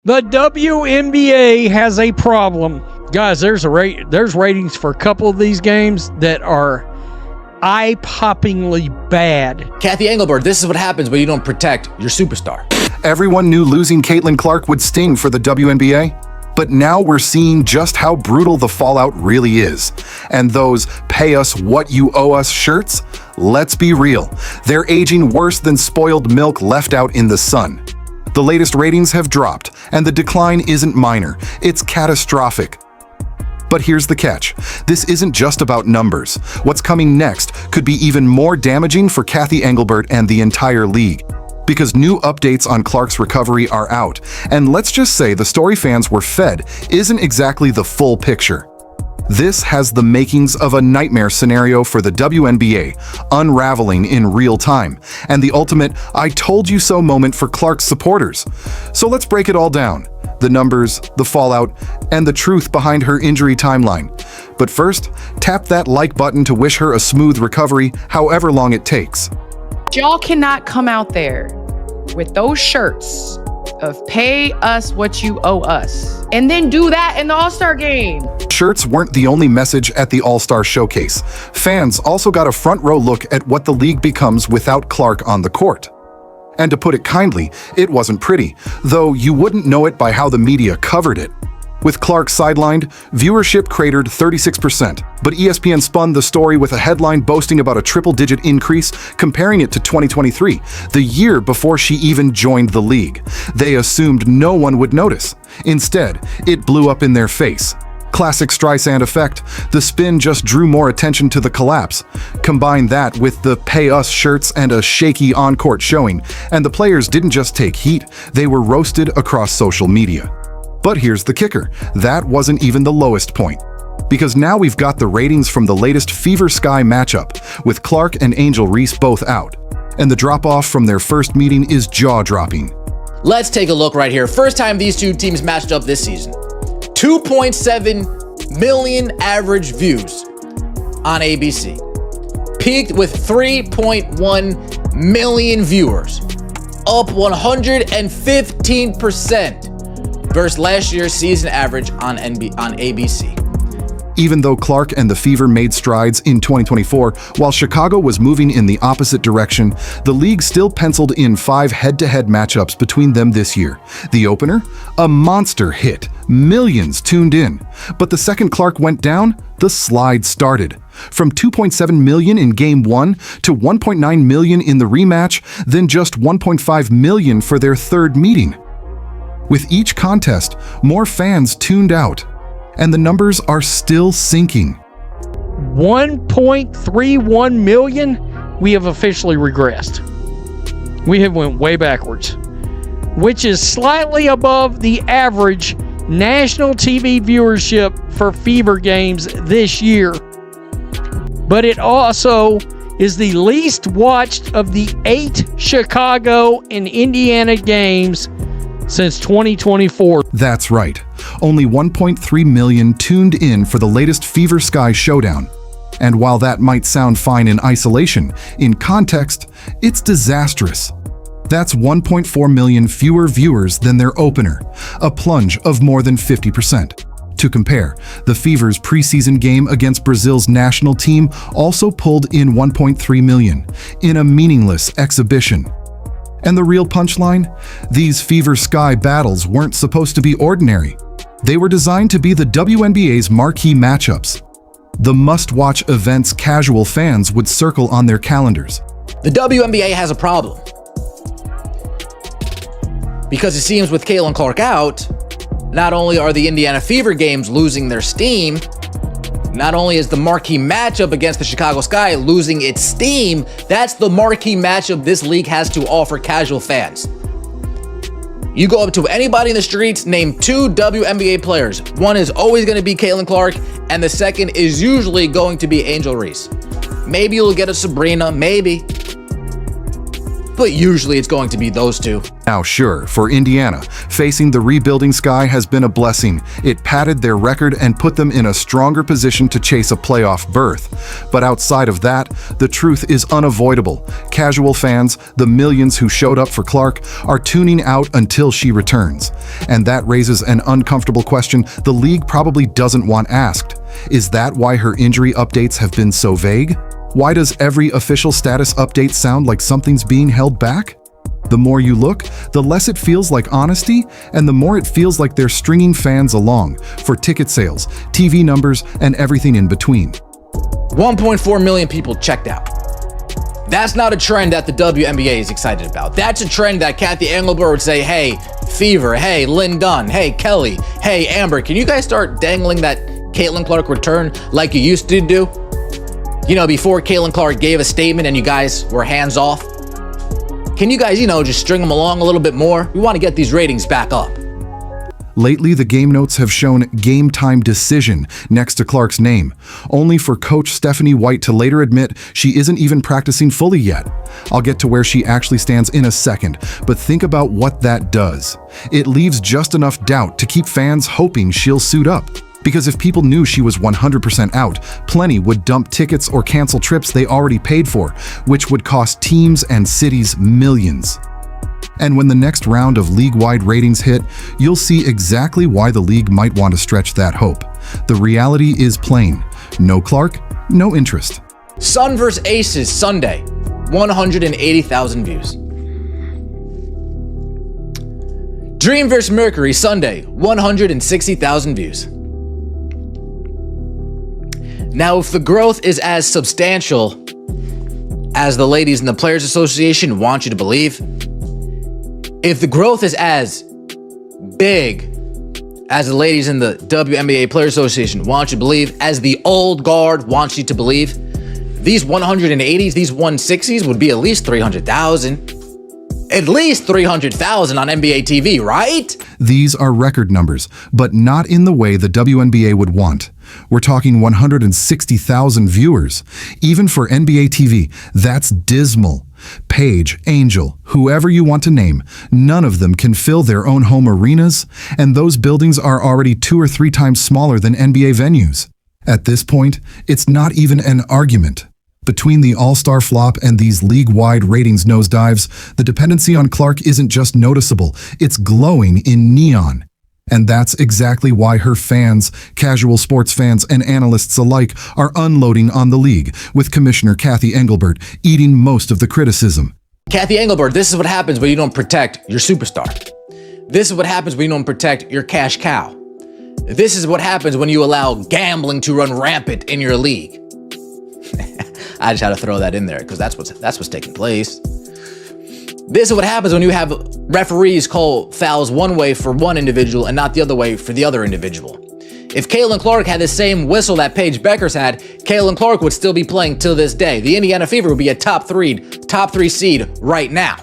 The WNBA has a problem. Guys, there's ratings for a couple of these games that are eye-poppingly bad. Kathy Engelbert, this is what happens when you don't protect your superstar. Everyone knew losing Caitlin Clark would sting for the WNBA, but now we're seeing just how brutal the fallout really is. And those "pay us what you owe us" shirts, let's be real, they're aging worse than spoiled milk left out in the sun. The latest ratings have dropped, and the decline isn't minor, it's catastrophic. But here's the catch. This isn't just about numbers. What's coming next could be even more damaging for Kathy Engelbert and the entire league. Because new updates on Clark's recovery are out, and let's just say the story fans were fed isn't exactly the full picture. This has the makings of a nightmare scenario for the WNBA, unraveling in real time, and the ultimate "I told you so" moment for Clark's supporters. So let's break it all down. The numbers, the fallout, and the truth behind her injury timeline. But first, tap that like button to wish her a smooth recovery, however long it takes. Y'all cannot come out there with those shirts of "pay us what you owe us" and then do that in the All-Star game. Shirts weren't the only message at the All-Star Showcase. Fans also got a front-row look at what the league becomes without Clark on the court. And to put it kindly, it wasn't pretty, though you wouldn't know it by how the media covered it. With Clark sidelined, viewership cratered 36%, but ESPN spun the story with a headline boasting about a triple-digit increase, comparing it to 2023, the year before she even joined the league. They assumed no one would notice. Instead, it blew up in their face. Classic Streisand effect, the spin just drew more attention to the collapse. Combine that with the "pay us" shirts and a shaky on-court showing, and the players didn't just take heat, they were roasted across social media. But here's the kicker, that wasn't even the lowest point. Because now we've got the ratings from the latest Fever Sky matchup, with Clark and Angel Reese both out. And the drop-off from their first meeting is jaw-dropping. Let's take a look right here. First time these two teams matched up this season. 2.7 million average views on ABC. Peaked with 3.1 million viewers, up 115% versus last year's season average on ABC. Even though Clark and the Fever made strides in 2024, while Chicago was moving in the opposite direction, the league still penciled in 5 head-to-head matchups between them this year. The opener? A monster hit. Millions tuned in. But the second Clark went down, the slide started. From 2.7 million in Game 1 to 1.9 million in the rematch, then just 1.5 million for their third meeting. With each contest, more fans tuned out. And the numbers are still sinking. 1.31 million, we have officially regressed. We have went way backwards, which is slightly above the average national TV viewership for Fever games this year. But it also is the least watched of the 8 Chicago and Indiana games since 2024. That's right. Only 1.3 million tuned in for the latest Fever Sky showdown. And while that might sound fine in isolation, in context, it's disastrous. That's 1.4 million fewer viewers than their opener, a plunge of more than 50%. To compare, the Fever's preseason game against Brazil's national team also pulled in 1.3 million, in a meaningless exhibition. And the real punchline? These Fever Sky battles weren't supposed to be ordinary. They were designed to be the WNBA's marquee matchups. The must-watch events casual fans would circle on their calendars. The WNBA has a problem. Because it seems with Caitlin Clark out, not only are the Indiana Fever games losing their steam, not only is the marquee matchup against the Chicago Sky losing its steam, that's the marquee matchup this league has to offer casual fans. You go up to anybody in the streets, name 2 WNBA players. One is always going to be Caitlin Clark, and the second is usually going to be Angel Reese. Maybe you'll get a Sabrina, maybe. but usually it's going to be those two. Now, sure, for Indiana, facing the rebuilding Sky has been a blessing. It padded their record and put them in a stronger position to chase a playoff berth. But outside of that, the truth is unavoidable. Casual fans, the millions who showed up for Clark, are tuning out until she returns. And that raises an uncomfortable question the league probably doesn't want asked. Is that why her injury updates have been so vague? Why does every official status update sound like something's being held back? The more you look, the less it feels like honesty, and the more it feels like they're stringing fans along for ticket sales, TV numbers, and everything in between. 1.4 million people checked out. That's not a trend that the WNBA is excited about. That's a trend that Kathy Engelbert would say, hey, Fever, hey, Lynn Dunn, hey, Kelly, hey, Amber, can you guys start dangling that Caitlin Clark return like you used to do? You know, before Caitlin Clark gave a statement and you guys were hands off. Can you guys, just string them along a little bit more? We want to get these ratings back up. Lately, the game notes have shown game time decision next to Clark's name, only for coach Stephanie White to later admit she isn't even practicing fully yet. I'll get to where she actually stands in a second, but think about what that does. It leaves just enough doubt to keep fans hoping she'll suit up. Because if people knew she was 100% out, plenty would dump tickets or cancel trips they already paid for, which would cost teams and cities millions. And when the next round of league-wide ratings hit, you'll see exactly why the league might want to stretch that hope. The reality is plain. No Clark, no interest. Sun vs. Aces Sunday, 180,000 views. Dream vs. Mercury Sunday, 160,000 views. Now, if the growth is as substantial as the ladies in the Players Association want you to believe, if the growth is as big as the ladies in the WNBA Players Association want you to believe, as the old guard wants you to believe, these 180s, these 160s would be at least 300,000. At least 300,000 on NBA TV, right? These are record numbers, but not in the way the WNBA would want. We're talking 160,000 viewers. Even for NBA TV, that's dismal. Paige, Angel, whoever you want to name, none of them can fill their own home arenas, and those buildings are already 2 or 3 times smaller than NBA venues. At this point, it's not even an argument. Between the All-Star flop and these league-wide ratings nosedives, the dependency on Clark isn't just noticeable, it's glowing in neon. And that's exactly why her fans, casual sports fans and analysts alike, are unloading on the league, with Commissioner Kathy Engelbert eating most of the criticism. Kathy Engelbert, this is what happens when you don't protect your superstar. This is what happens when you don't protect your cash cow. This is what happens when you allow gambling to run rampant in your league. I just had to throw that in there because that's what's taking place. This is what happens when you have referees call fouls one way for one individual and not the other way for the other individual. If Caitlin Clark had the same whistle that Paige Beckers had, Caitlin Clark would still be playing till this day. The Indiana Fever would be a top three seed right now.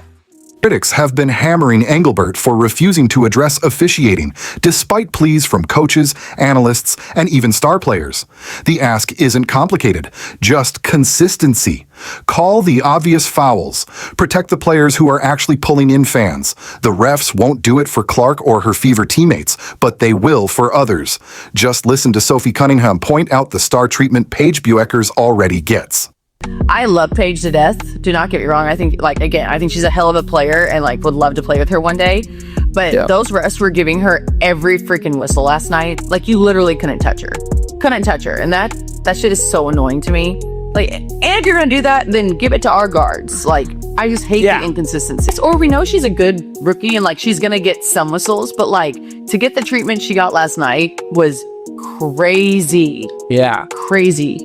Critics have been hammering Engelbert for refusing to address officiating, despite pleas from coaches, analysts, and even star players. The ask isn't complicated, just consistency. Call the obvious fouls. Protect the players who are actually pulling in fans. The refs won't do it for Clark or her Fever teammates, but they will for others. Just listen to Sophie Cunningham point out the star treatment Paige Bueckers already gets. I love Paige to death. Do not get me wrong. I think she's a hell of a player and would love to play with her one day. But those refs were giving her every freaking whistle last night. You literally couldn't touch her. And that shit is so annoying to me. And if you're gonna do that, then give it to our guards. I just hate the inconsistencies. Or we know she's a good rookie and she's gonna get some whistles, but to get the treatment she got last night was crazy. Yeah. Crazy.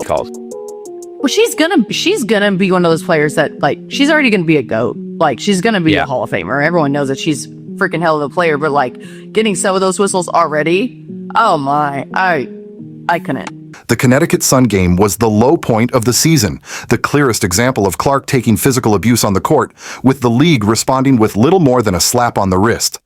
Calls. Well, she's gonna be one of those players that she's already gonna be a GOAT. She's gonna be a Hall of Famer. Everyone knows that she's freaking hell of a player, but getting some of those whistles already, oh my, I couldn't. The Connecticut Sun game was the low point of the season, the clearest example of Clark taking physical abuse on the court, with the league responding with little more than a slap on the wrist.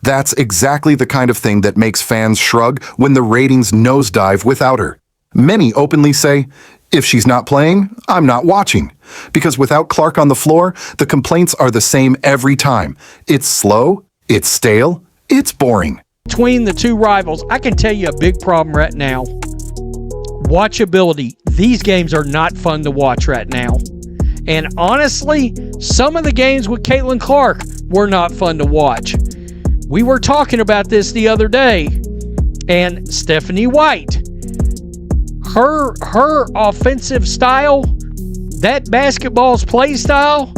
That's exactly the kind of thing that makes fans shrug when the ratings nosedive without her. Many openly say, If she's not playing, I'm not watching. Because without Clark on the floor, the complaints are the same every time. It's slow, it's stale, it's boring. Between the two rivals, I can tell you a big problem right now. Watchability. These games are not fun to watch right now. And honestly, some of the games with Caitlin Clark were not fun to watch. We were talking about this the other day, and Stephanie White, her offensive style, that basketball's play style,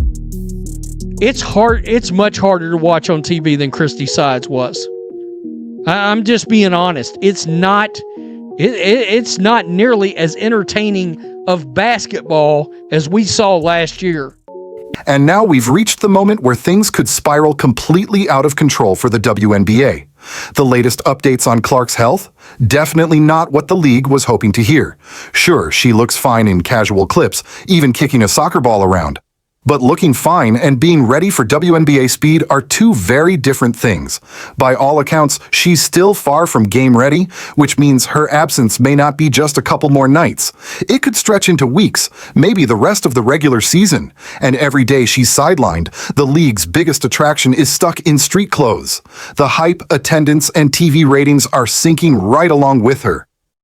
it's much harder to watch on TV than Christy Sides was. I'm just being honest. It's not nearly as entertaining of basketball as we saw last year. And now we've reached the moment where things could spiral completely out of control for the WNBA. The latest updates on Clark's health? Definitely not what the league was hoping to hear. Sure, she looks fine in casual clips, even kicking a soccer ball around. But looking fine and being ready for WNBA speed are two very different things. By all accounts, she's still far from game ready, which means her absence may not be just a couple more nights. It could stretch into weeks, maybe the rest of the regular season. And every day she's sidelined, the league's biggest attraction is stuck in street clothes. The hype, attendance, and TV ratings are sinking right along with her.